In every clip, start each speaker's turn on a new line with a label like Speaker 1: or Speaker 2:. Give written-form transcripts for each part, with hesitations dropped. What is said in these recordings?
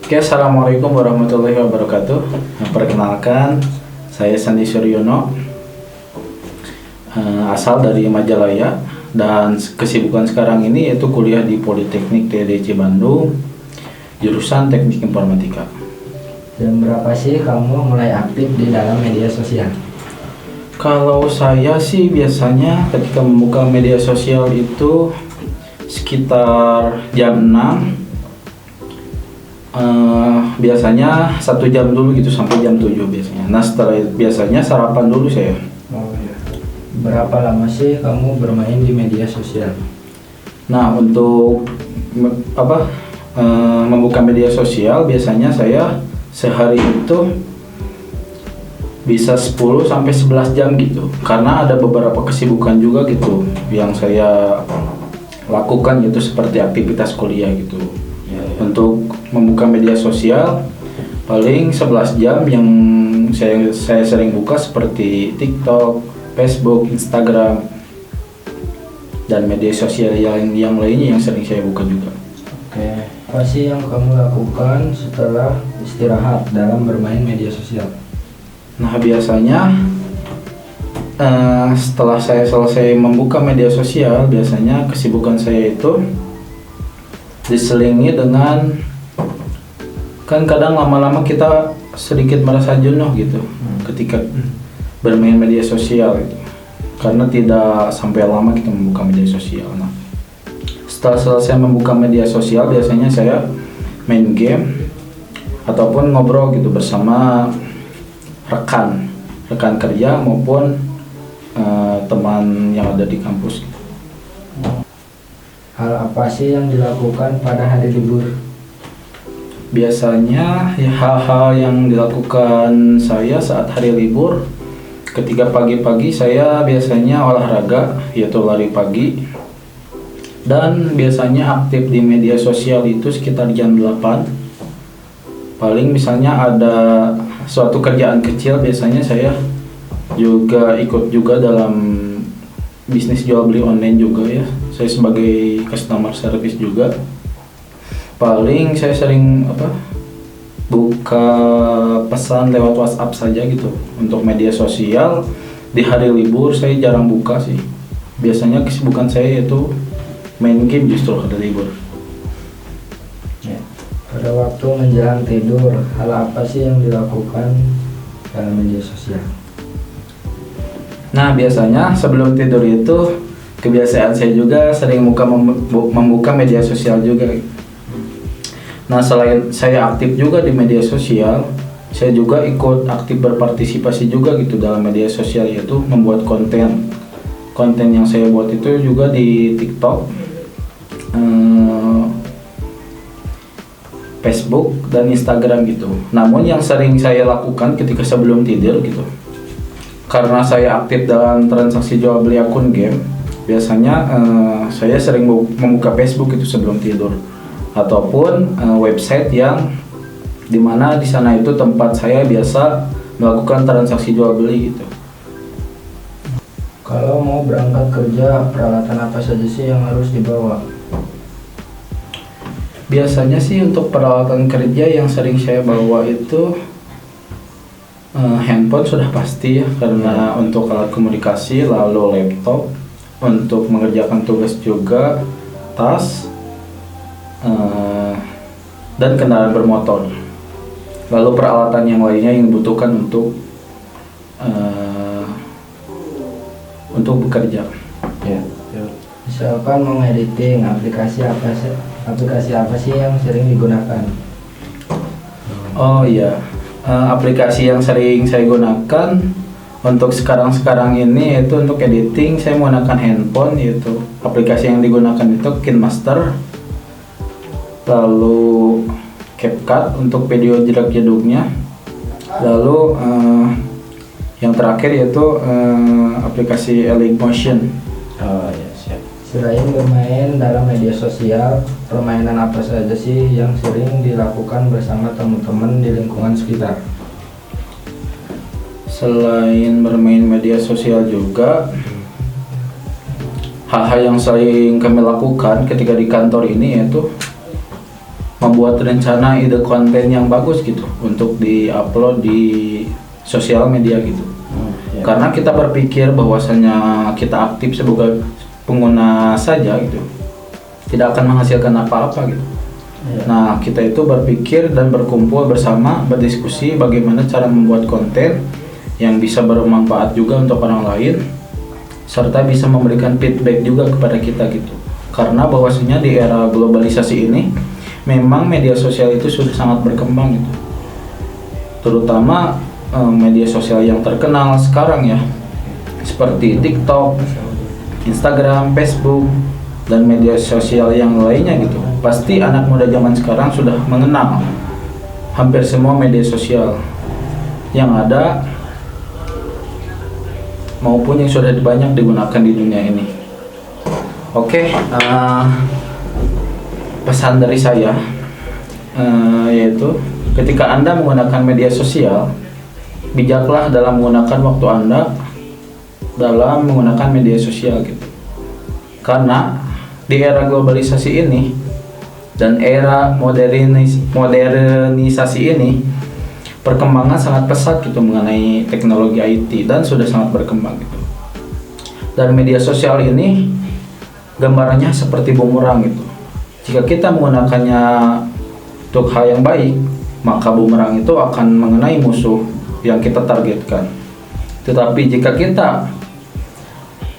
Speaker 1: Oke, assalamualaikum warahmatullahi wabarakatuh. Perkenalkan, saya Sandi Suryono, asal dari Majalaya, dan kesibukan sekarang ini yaitu kuliah di Politeknik TDC Bandung, jurusan Teknik Informatika.
Speaker 2: Dan berapa sih kamu mulai aktif di dalam media sosial?
Speaker 1: Kalau saya sih biasanya ketika membuka media sosial itu sekitar jam 6. Biasanya 1 jam dulu gitu sampai jam 7 biasanya. Nah setelah itu biasanya sarapan dulu saya.
Speaker 2: Oh ya. Berapa lama sih kamu bermain di media sosial?
Speaker 1: Nah untuk membuka media sosial biasanya saya sehari itu bisa 10 sampai 11 jam gitu. Karena ada beberapa kesibukan juga gitu yang saya lakukan gitu seperti aktivitas kuliah gitu. Untuk membuka media sosial paling 11 jam yang saya sering buka seperti TikTok, Facebook, Instagram, dan media sosial yang lainnya yang sering saya buka juga.
Speaker 2: Oke, apa sih yang kamu lakukan setelah istirahat dalam bermain media sosial?
Speaker 1: Nah biasanya setelah saya selesai membuka media sosial, biasanya kesibukan saya itu diselingi dengan, kan kadang lama-lama kita sedikit merasa jenuh gitu ketika bermain media sosial gitu, karena tidak sampai lama kita membuka media sosial. Nah, setelah selesai membuka media sosial biasanya saya main game ataupun ngobrol gitu bersama rekan kerja maupun teman yang ada di kampus gitu.
Speaker 2: Hal apa sih yang dilakukan pada hari libur?
Speaker 1: Biasanya ya, hal-hal yang dilakukan saya saat hari libur, ketika pagi-pagi saya biasanya olahraga yaitu lari pagi, dan biasanya aktif di media sosial itu sekitar jam 8. Paling misalnya ada suatu kerjaan kecil, biasanya saya juga ikut juga dalam bisnis jual beli online juga ya. Saya sebagai customer service juga. Paling saya sering buka pesan lewat WhatsApp saja gitu. Untuk media sosial di hari libur saya jarang buka sih. Biasanya kesibukan saya itu main game justru hari libur.
Speaker 2: Ya. Pada waktu menjelang tidur, hal apa sih yang dilakukan dalam media sosial?
Speaker 1: Nah biasanya sebelum tidur itu kebiasaan saya juga sering membuka media sosial juga. Nah selain saya aktif juga di media sosial, saya juga ikut aktif berpartisipasi juga gitu dalam media sosial, yaitu membuat konten. Konten yang saya buat itu juga di TikTok, Facebook, dan Instagram gitu. Namun yang sering saya lakukan ketika sebelum tidur gitu, karena saya aktif dalam transaksi jual beli akun game, biasanya saya sering membuka Facebook itu sebelum tidur, ataupun website yang dimana di sana itu tempat saya biasa melakukan transaksi jual beli gitu.
Speaker 2: Kalau mau berangkat kerja, peralatan apa saja sih yang harus dibawa?
Speaker 1: Biasanya sih untuk peralatan kerja yang sering saya bawa itu handphone sudah pasti ya, karena untuk alat komunikasi, lalu laptop untuk mengerjakan tugas juga, tas, dan kendaraan bermotor. Lalu peralatan yang lainnya yang dibutuhkan untuk bekerja.
Speaker 2: Ya. Misalkan mau editing, aplikasi apa sih yang sering digunakan?
Speaker 1: Oh iya, aplikasi yang sering saya gunakan untuk sekarang ini itu untuk editing saya menggunakan handphone, yaitu aplikasi yang digunakan itu KineMaster, lalu CapCut untuk video jerak jeduknya, lalu yang terakhir yaitu aplikasi Motion.
Speaker 2: Oh ya, siap. Selain bermain dalam media sosial, permainan apa saja sih yang sering dilakukan bersama teman-teman di lingkungan sekitar?
Speaker 1: Selain bermain media sosial juga, hal-hal yang sering kami lakukan ketika di kantor ini yaitu membuat rencana ide konten yang bagus gitu untuk diupload di sosial media gitu. Karena kita berpikir bahwasanya kita aktif sebagai pengguna saja gitu, tidak akan menghasilkan apa-apa gitu. Nah, kita itu berpikir dan berkumpul bersama, berdiskusi bagaimana cara membuat konten yang bisa bermanfaat juga untuk orang lain, serta bisa memberikan feedback juga kepada kita gitu. Karena bahwasanya di era globalisasi ini memang media sosial itu sudah sangat berkembang gitu. Terutama media sosial yang terkenal sekarang ya, seperti TikTok, Instagram, Facebook, dan media sosial yang lainnya gitu. Pasti anak muda zaman sekarang sudah mengenal hampir semua media sosial yang ada maupun yang sudah banyak digunakan di dunia ini. Oke, pesan dari saya yaitu ketika Anda menggunakan media sosial, bijaklah dalam menggunakan waktu Anda dalam menggunakan media sosial gitu. Karena di era globalisasi ini dan era modernisasi ini, perkembangan sangat pesat gitu mengenai teknologi IT dan sudah sangat berkembang gitu. Dan media sosial ini gambarannya seperti bumerang gitu. Jika kita menggunakannya untuk hal yang baik, maka bumerang itu akan mengenai musuh yang kita targetkan. Tetapi jika kita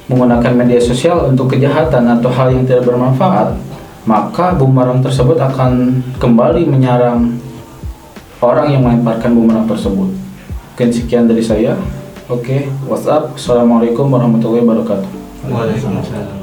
Speaker 1: menggunakan media sosial untuk kejahatan atau hal yang tidak bermanfaat, maka bumerang tersebut akan kembali menyerang orang yang melemparkan bumerang tersebut. Mungkin sekian dari saya. Oke, WhatsApp. Assalamualaikum warahmatullahi wabarakatuh.
Speaker 3: Waalaikumsalam.